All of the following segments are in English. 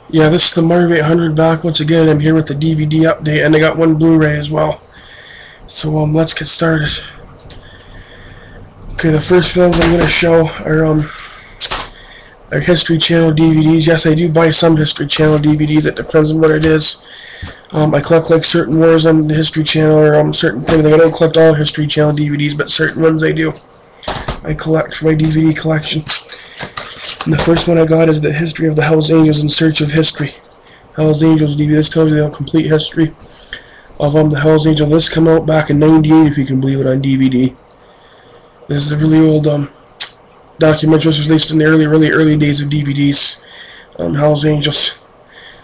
Yeah, this is the Marv 800 back once again. I'm here with the DVD update, and I got one Blu-ray as well. So let's get started. Okay, the first films I'm gonna show are History Channel DVDs. Yes, I do buy some History Channel DVDs. It depends on what it is. I collect like certain wars on the History Channel or certain things. Like, I don't collect all History Channel DVDs, but certain ones I do. I collect for my DVD collection. And the first one I got is the History of the Hells Angels in Search of History. Hells Angels DVD. This tells you the complete history of the Hells Angels. This came out back in '98, if you can believe it, on DVD. This is a really old documentary. This was released in the early days of DVDs. Hells Angels.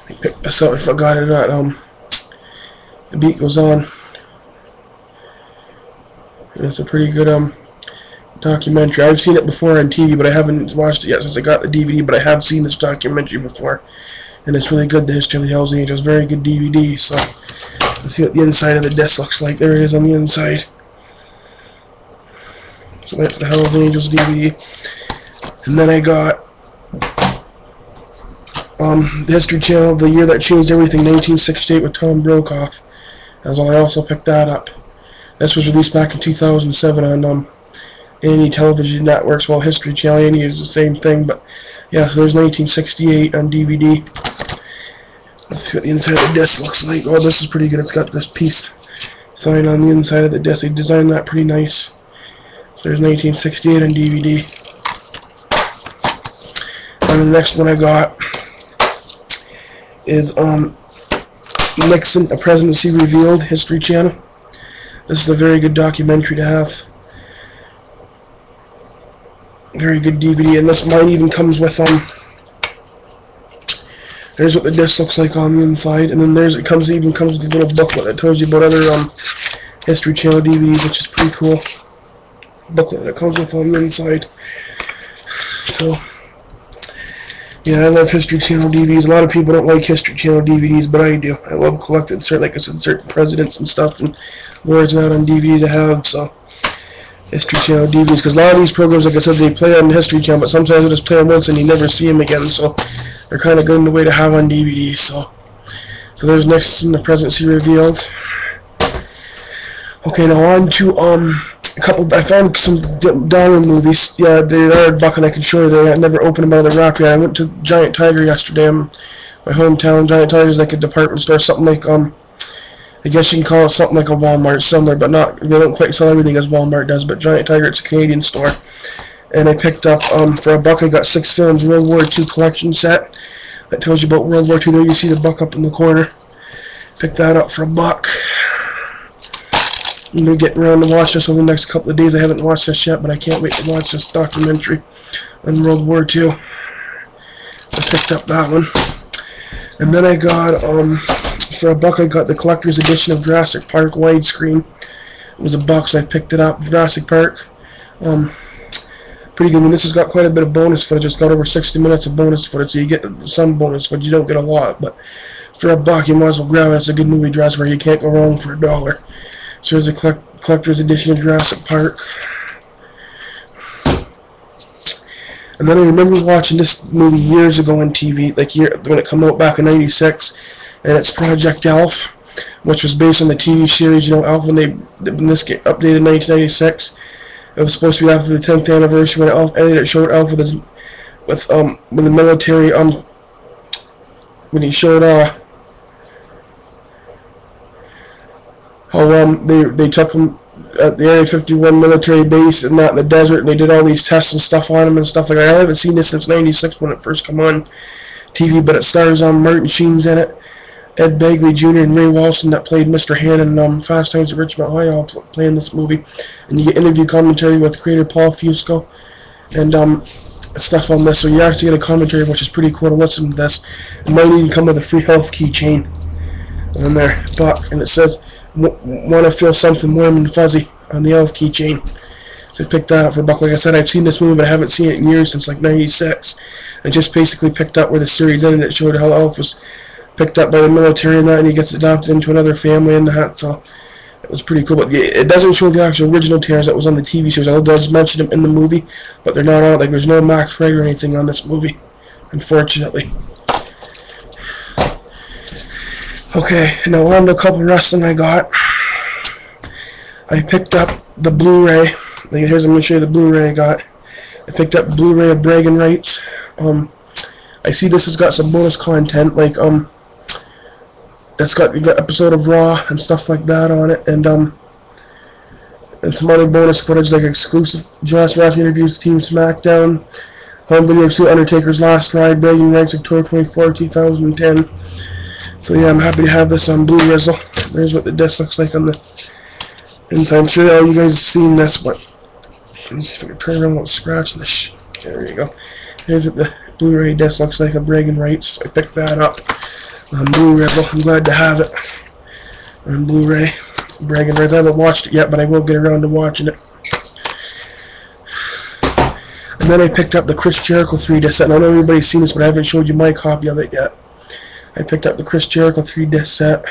I picked this up. I forgot it at The Beat Goes On. And it's a pretty good documentary. I've seen it before on TV, but I haven't watched it yet since I got the DVD, but I have seen this documentary before, and it's really good. The History of the Hells Angels, very good DVD. So let's see what the inside of the disc looks like. There it is on the inside. So that's the Hells Angels DVD. And then I got the History Channel, The Year That Changed Everything, 1968 with Tom Brokaw. I also picked that up. This was released back in 2007 on any television networks. Well, History Channel, any is the same thing, but yeah, so there's 1968 on DVD. Let's see what the inside of the disc looks like. Oh, this is pretty good. It's got this peace sign on the inside of the disc. They designed that pretty nice. So there's 1968 on DVD. And the next one I got is Nixon, A Presidency Revealed, History Channel. This is a very good documentary to have. Very good DVD, and this mine even comes with there's what the disc looks like on the inside, and then it even comes with a little booklet that tells you about other History Channel DVDs, which is pretty cool. Booklet that comes with on the inside. So yeah, I love History Channel DVDs. A lot of people don't like History Channel DVDs, but I do. I love collecting like I said, certain presidents and stuff and wars out on DVD to have. So History Channel DVDs, because a lot of these programs, like I said, they play on the History Channel, but sometimes they just play them once and you never see them again, so they're kind of good in the way to have on DVD. So there's Nixon, The Presidency Revealed. Okay, now on to I found some dollar movies. Yeah, they are a buck, and I can show you that. I never opened them out of the wrap yet. I went to Giant Tiger yesterday in my hometown. Giant Tiger is like a department store, something like I guess you can call it something like a Walmart, similar, but not. They don't quite sell everything as Walmart does. But Giant Tiger, it's a Canadian store, and I picked up for a buck. I got 6 films, World War II collection set that tells you about World War II. There you see the buck up in the corner. Picked that up for a buck. I'm gonna get around to watch this over the next couple of days. I haven't watched this yet, but I can't wait to watch this documentary on World War II. So I picked up that one, and then I got for a buck, I got the collector's edition of Jurassic Park widescreen. It was a buck, so I picked it up. Jurassic Park, pretty good. I mean, this has got quite a bit of bonus footage. It's got over 60 minutes of bonus footage, so you get some bonus footage. You don't get a lot, but for a buck, you might as well grab it. It's a good movie, Jurassic Park. You can't go wrong for $1. So there's a collector's edition of Jurassic Park. And then I remember watching this movie years ago on TV, like when it came out back in '96. And it's Project Alf, which was based on the TV series, Alf, when this get updated in 1996. It was supposed to be after the 10th anniversary when Alf ended. It showed Alf when the military when he showed how they took him at the Area 51 military base and that in the desert, and they did all these tests and stuff on him and stuff like that. I haven't seen this since '96 when it first came on TV, but it stars Martin Sheen's in it. Ed Begley Jr. and Ray Walston that played Mr. Han in Fast Times at Ridgemont High all play in this movie. And you get interview commentary with creator Paul Fusco and stuff on this. So you actually get a commentary, which is pretty cool to listen to this. It might even come with a free health keychain on there, buck, and it says, "Want to feel something warm and fuzzy" on the health keychain. So I picked that up for a buck. Like I said, I've seen this movie, but I haven't seen it in years, since like '96. I just basically picked up where the series ended. It showed how Alf was picked up by the military and that, and he gets adopted into another family and that, so it was pretty cool. But it doesn't show the actual original Terrors that was on the TV series. It does mention them in the movie, but they're not on. Like, there's no Max Wright or anything on this movie, unfortunately. Okay, now on to a couple wrestling I got. I picked up the Blu-ray. Here's, I'm going to show you the Blu-ray I got. I picked up Blu-ray of Bragging Rights. I see this has got some bonus content, like, it's got, you got episode of Raw and stuff like that on it, and some other bonus footage, like exclusive Josh Raff interviews, Team SmackDown, home video of Undertaker's last ride, Bragging Rights, October 24, 2010. So yeah, I'm happy to have this on Blu-Rizzle. There's what the disc looks like on the inside. I'm sure all you guys have seen this, but let me see if I can turn around without scratching this. Okay, there you go. Here's what the Blu-ray disc looks like of Bragging Rights. I picked that up on Blu-Rizzle. I'm glad to have it on Blu-ray. Bragging Rights. I haven't watched it yet, but I will get around to watching it. And then I picked up the Chris Jericho 3-disc set. And I know everybody's seen this, but I haven't showed you my copy of it yet. I picked up the Chris Jericho 3-disc set.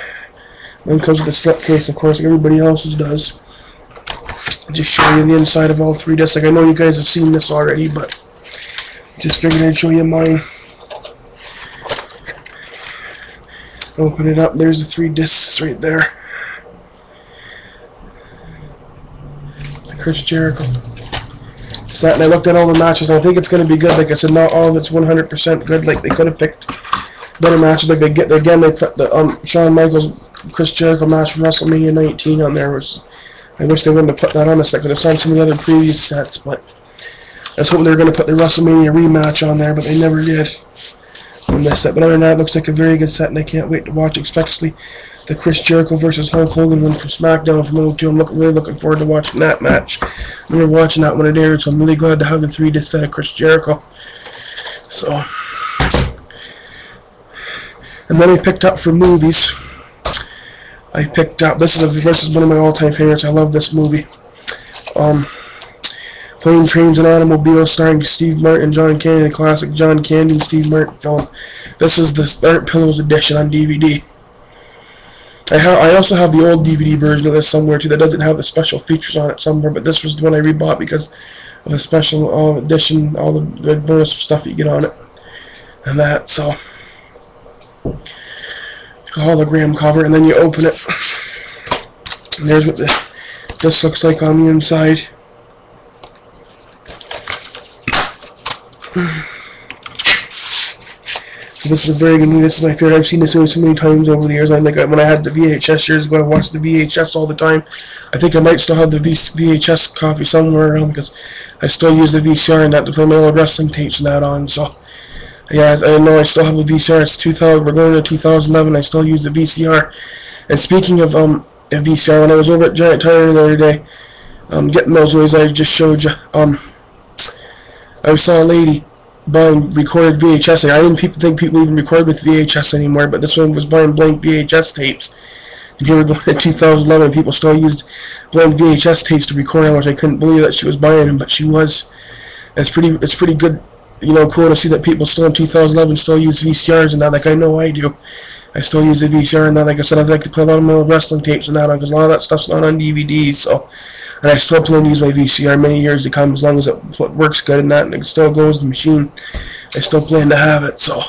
One comes with a slipcase, of course, like everybody else's does. I'll just show you the inside of all 3 discs. Like, I know you guys have seen this already, but just figured I'd show you mine. Open it up. There's the 3 discs right there. The Chris Jericho set. And I looked at all the matches, and I think it's going to be good. Like I said, not all of it's 100% good. Like, they could have picked better matches. Like, they put the Shawn Michaels Chris Jericho match from WrestleMania 19 on there, which I wish they wouldn't have put that on the set, because it's on some of the other previous sets, but I was hoping they were going to put the WrestleMania rematch on there, but they never did on this set. But other than that, it looks like a very good set, and I can't wait to watch it, especially the Chris Jericho versus Hulk Hogan one from SmackDown from 02. I'm really looking forward to watching that match. I remember watching that when it aired, so I'm really glad to have the 3-disc set of Chris Jericho. So, and then I picked up for movies. I picked up, this is one of my all-time favorites. I love this movie. Plane, Trains, and Automobiles, starring Steve Martin, John Candy, the classic John Candy and Steve Martin film. This is the Art Pillows edition on DVD. I also have the old DVD version of this somewhere too that doesn't have the special features on it somewhere, but this was the one I rebought because of the special edition, all the bonus stuff you get on it, and that. So, hologram cover, and then you open it, and there's what this looks like on the inside. So this is a very good movie. This is my favorite. I've seen this movie so many times over the years. I think when I had the VHS years ago, I watched the VHS all the time. I think I might still have the VHS copy somewhere around, because I still use the VCR and that to play my old wrestling tapes and that on. So yeah, I know I still have a VCR. It's 2000. We're going to 2011. I still use the VCR. And speaking of a VCR, when I was over at Giant Tire the other day, getting those movies I just showed you, I saw a lady buying recorded VHS. I didn't think people even record with VHS anymore, but this one was buying blank VHS tapes. And here we're going to 2011, people still used blank VHS tapes to record on, which I couldn't believe that she was buying them, but she was. It's pretty good, you know, cool to see that people still in 2011 still use VCRs and that. Like, I know I do. I still use a VCR and that. Like I said, I like to play a lot of my old wrestling tapes and that on, because a lot of that stuff's not on DVD. So, and I still plan to use my VCR many years to come, as long as it works good and that, and it still goes in the machine. I still plan to have it. So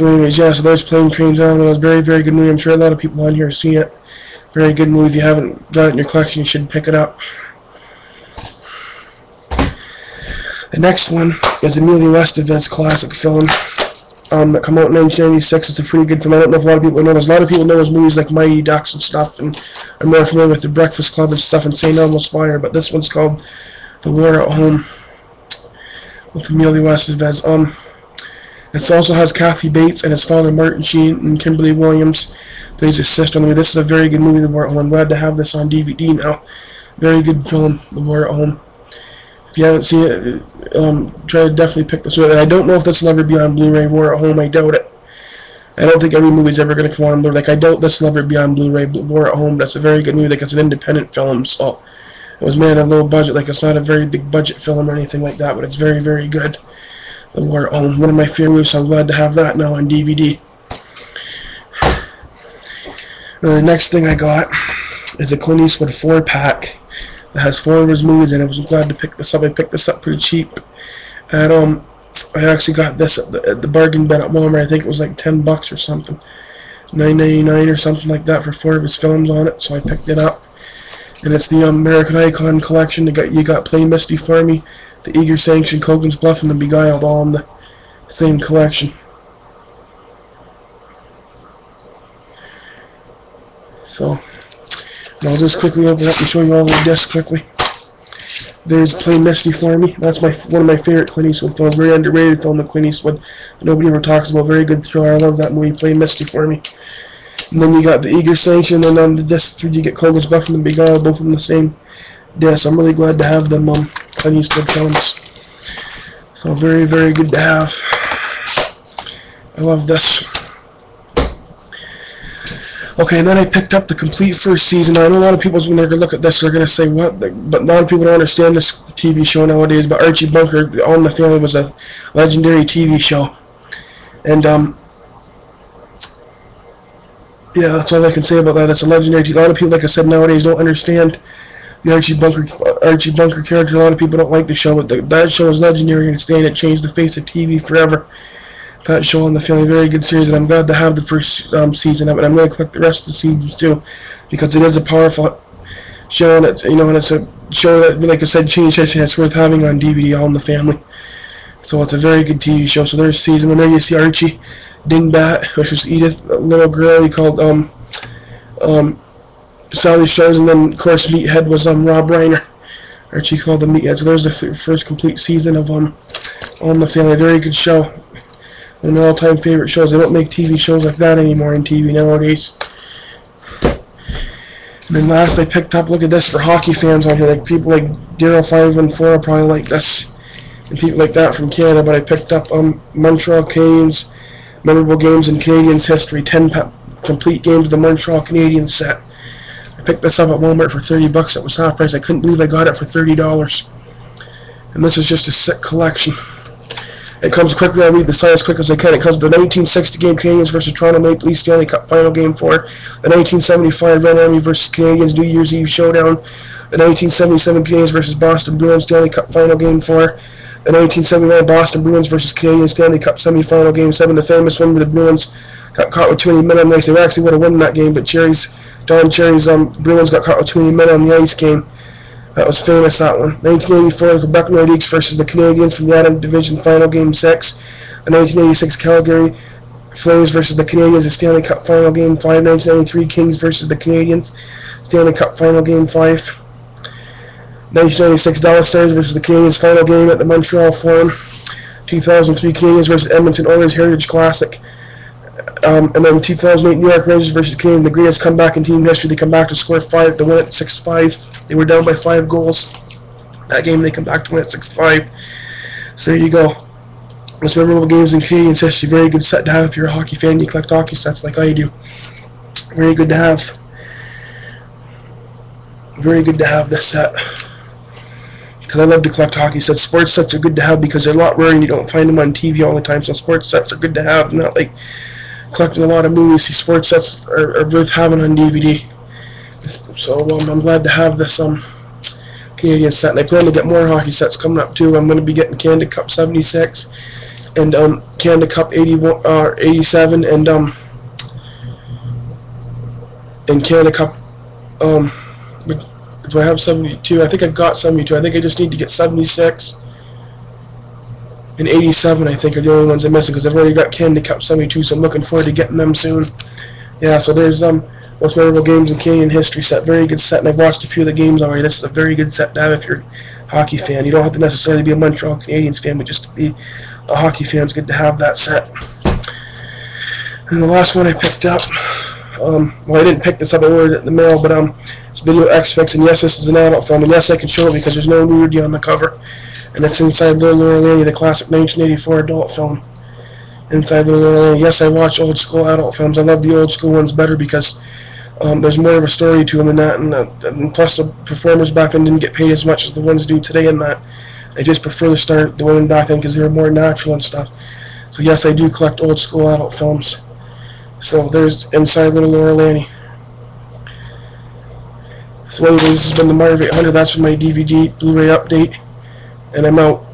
anyways, yeah. So there's Plane, Trains, and Automobiles. Very, very good movie. I'm sure a lot of people on here have seen it. Very good movie. If you haven't got it in your collection, you should pick it up. The next one is Emilio Estevez's classic film that came out in 1996. It's a pretty good film. I don't know if a lot of people know this. A lot of people know his movies like Mighty Ducks and stuff, and are more familiar with The Breakfast Club and stuff, and St. Elmo's Fire, but this one's called The War at Home with Emilio Estevez. It also has Kathy Bates and his father Martin Sheen and Kimberly Williams. There's his sister. This is a very good movie, The War at Home. I'm glad to have this on DVD now. Very good film, The War at Home. If you haven't seen it, try to definitely pick this up. And I don't know if this will ever be on Blu-ray. War at Home, I doubt it. I don't think every movie's ever going to come on Blu-ray. Like, I doubt this will ever be on Blu-ray. War at Home, that's a very good movie. Like, it's an independent film, so it was made on a low budget. Like, it's not a very big budget film or anything like that, but it's very, very good. The War at Home, one of my favorite movies, so I'm glad to have that now on DVD. The next thing I got is a Clint Eastwood 4-pack. That has 4 of his movies in it. I was glad to pick this up. I picked this up pretty cheap. And I actually got this at the bargain bin at Walmart. I think it was like $10 or something. $9.99 or something like that for 4 of his films on it, so I picked it up. And it's the American Icon collection. You got Play Misty for Me, The Eager Sanction, Kogan's Bluff, and The Beguiled, all in the same collection. So, I'll just quickly open up and show you all the discs quickly. There's Play Misty for Me. That's one of my favorite Clint Eastwood films. Very underrated film of Clint Eastwood. Nobody ever talks about. Very good thriller. I love that movie, Play Misty for Me. And then you got The Eager Sanction, and on the disc 3 you get Kogan's Bluff and The Beguiled, both in the same disc. I'm really glad to have them Clint Eastwood films. So very, very good to have. I love this. Okay, and then I picked up the complete first season. Now, I know a lot of people, when they're going to look at this, they're going to say, what? But a lot of people don't understand this TV show nowadays. But Archie Bunker, All in the Family, was a legendary TV show. And, yeah, that's all I can say about that. It's a legendary TV. A lot of people, like I said, nowadays don't understand the Archie Bunker character. A lot of people don't like the show, but that show is legendary. You understand? It changed the face of TV forever. That show on the Family, very good series, and I'm glad to have the first season of it. I'm going to collect the rest of the seasons too, because it is a powerful show, and it's and it's a show that, like I said, changed history. It's worth having on DVD. All in the Family. So it's a very good TV show. So there's season 1. There you see Archie Dingbat, which was Edith, a little girl he called Sally Shores, and then of course Meathead was Rob Reiner. Archie called the Meathead. So there's the first complete season of All in the Family. Very good show. One of my all-time favorite shows. They don't make TV shows like that anymore in TV nowadays. And then last I picked up, look at this, for hockey fans on here, like people like Daryl514 probably like this, and people like that from Canada. But I picked up Montreal Canadiens, memorable games in Canadiens history, 10 complete games of the Montreal Canadiens set. I picked this up at Walmart for $30. It was half price. I couldn't believe I got it for $30. And this is just a sick collection. It comes quickly. I'll read the side as quick as I can. It comes with the 1960 game Canadiens versus Toronto Maple Leafs Stanley Cup Final Game 4, the 1975 Red Army versus Canadiens New Year's Eve Showdown, the 1977 Canadiens versus Boston Bruins Stanley Cup Final Game 4, the 1979 Boston Bruins versus Canadiens Stanley Cup Semi-Final Game 7, the famous one where the Bruins got caught with too many men on the ice. They actually would have won that game, but Don Cherry's Bruins got caught with too many men on the ice game. That was famous, that one. 1984 Quebec Nordiques versus the Canadiens from the Adam Division Final Game 6. The 1986 Calgary Flames versus the Canadiens, the Stanley Cup Final Game 5. 1993 Kings versus the Canadiens, Stanley Cup Final Game 5. 1996 Dallas Stars versus the Canadiens Final Game at the Montreal Forum. 2003 Canadiens versus Edmonton Oilers Heritage Classic. And then 2008 New York Rangers versus Canadiens, the greatest comeback in team history. They come back to score 5 to win it 6-5. They were down by 5 goals. That game they come back to win it 6-5. So there you go. Most memorable games in Canadiens history. Very good set to have if you're a hockey fan and you collect hockey sets like I do. Very good to have. Very good to have this set. Because I love to collect hockey sets. Sports sets are good to have because they're a lot rare and you don't find them on TV all the time. So sports sets are good to have. Not like collecting a lot of movies. See, sports sets are worth having on DVD. So I'm glad to have this Canadian set. And I plan to get more hockey sets coming up too. I'm going to be getting Canada Cup 76 and Canada Cup 87 and Canada Cup do I have 72? I think I've got 72. I think I just need to get 76 and 87, I think, are the only ones I'm missing, because I've already got Canada Cup 72, so I'm looking forward to getting them soon. Yeah, so there's most memorable games in Canadian history set. Very good set, and I've watched a few of the games already. This is a very good set to have if you're a hockey fan. You don't have to necessarily be a Montreal Canadiens fan, but just to be a hockey fan, it's good to have that set. And the last one I picked up, well, I didn't pick this up, I ordered it in the mail, but it's Video X-Fix, and yes, this is an adult film, and yes, I can show it because there's no nudity on the cover, and it's inside Little Laurel Laney, the classic 1984 adult film. Inside Little Laurel Laney. Yes, I watch old school adult films. I love the old school ones better because there's more of a story to them than that, and plus the performers back then didn't get paid as much as the ones do today in that. I just prefer the women back then because they were more natural and stuff. So yes, I do collect old school adult films. So there's Inside Little Laurel Laney. So anyways, this has been the Marv 800. That's for my DVD Blu-ray update, and I'm out.